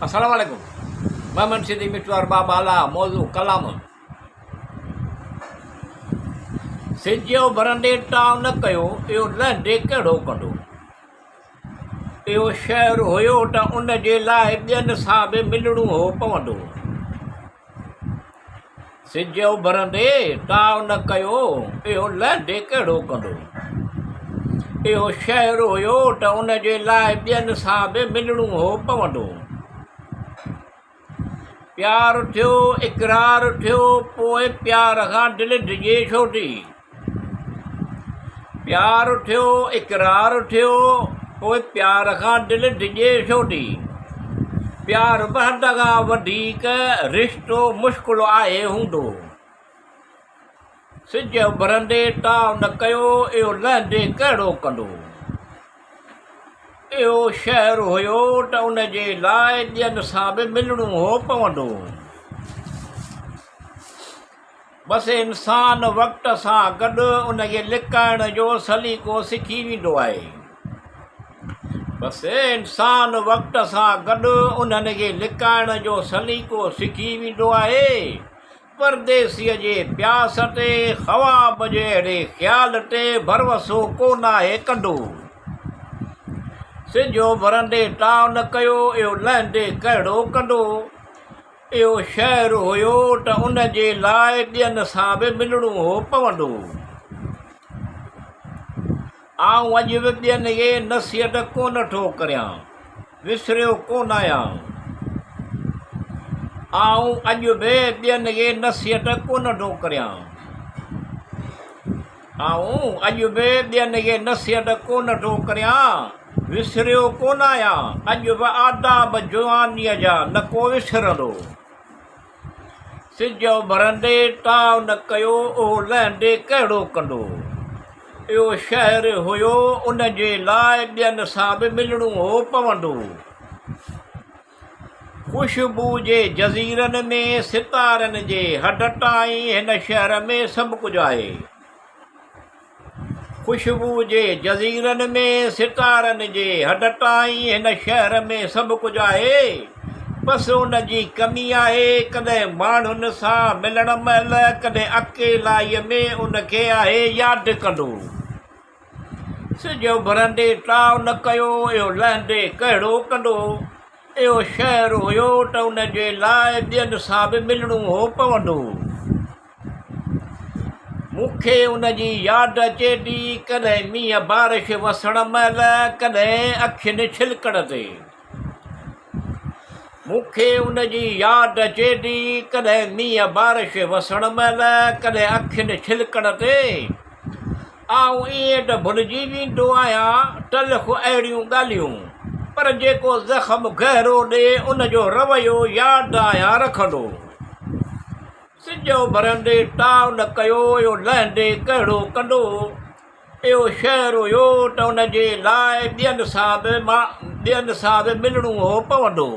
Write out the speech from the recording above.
अस्सलाम वालेकुम। मैं मुंशी मिटवार बाबाला मौजू कलाम सिजो भरंदे टाव न कयो इहो लहंदे कहिड़ो कंदो। इहो शहर हुयो त उन जे लाइ ॿियनि सां बि मिलणो हो पवंदो। सिजो भरंदे टाव न कयो इहो लहंदे कहिड़ो कंदो। इहो शहर हुयो त उन जे लाइ ॿियनि सां बि मिलणो हो पवंदो। प्यार थियो इक़रार थियो पोइ प्यार खां दिलि डिॼे छो थी। प्यार थियो इक़रार थियो पोइ प्यार खां दिलि डिॼे छो थी। प्यार बि हद खां वधीक रिश्तो मुश्किल आहे हूंदो। सिज भरंदे टाव न कयो इहो लहंदे कहिड़ो कंदो। इहो शहर हुयो त उन जे लाइ ॿियनि सां बि मिलणो हो पवंदो। बसि इंसान वक़्त सां गॾु उन खे लिकाइण जो सलीक़ो सिखी वेंदो आहे। बसि इंसान वक़्त सां गॾु उन्हनि खे लिकाइण जो सलीक़ो सिखी वेंदो आहे। परदेसीअ जे प्यास ते ख़्वाब जे अहिड़े ख़्याल ते भरवसो कोन आहे कंदो। सिजो भरंदे टाव न कयो इहो लहंदे कहिड़ो कंदो। इहो शहर हुयो त उन जे लाइ ॿियनि सां बि मिलणो हो पवंदो। आऊं अॼु बि ॿियनि खे नसीहत कोन थो करियां, विसरियो कोन आहियां। आऊं अॼु बि ॿियनि खे नसीहत कोन थो करियां। आऊं अॼु बि ॿियनि खे नसीहत कोन थो करियां, विसरियो कोन आहियां। अॼु बि आदाब जवानीअ जा न को विसरंदो। सिज भरंदे टाव न कयो उहो लहंदे कहिड़ो कंदो। इहो शहर हुयो उन जे लाइ ॿियनि सां बि मिलणो हो पवंदो। ख़ुशबू जे जज़ीरनि में सितारनि जे हद ताईं हिन शहर में सभु कुझु आहे। ख़ुशबू जे जज़ीरनि में सितारनि जे हद ताईं हिन शहर में सभु कुझु आहे। बसि उन जी कमी आहे कॾहिं माण्हुनि सां मिलण महिल कॾहिं अकेलाईअ में उनखे आहे यादि कंदो। सिजो भरंदे टाव न कयो इहो लहंदे कहिड़ो कंदो। इहो शहर हुयो त उन जे लाइ ॿियनि सां बि मिलणो हो पवंदो। मूंखे उन जी यादि अचे थी कॾहिं मींहं बारिश वसण महिल, कॾहिं अखियुनि छिलकण ते। मूंखे उन जी यादि अचे थी कॾहिं मींहं बारिश वसण महिल, कॾहिं अखियुनि छिलकण ते। आऊं ईअं त भुलिजी वेंदो आहियां तलख़ अहिड़ियूं ॻाल्हियूं, पर जेको ज़ख़्म गहरो ॾे उन जो रवैयो यादि आहियां रखंदो। सिजो भरंदे टाव न कयो इहो लहंदे कहिड़ो कंदो। इहो शहर हुयो त उन जे लाइ ॿियनि सां बि मिलणो हो पवंदो।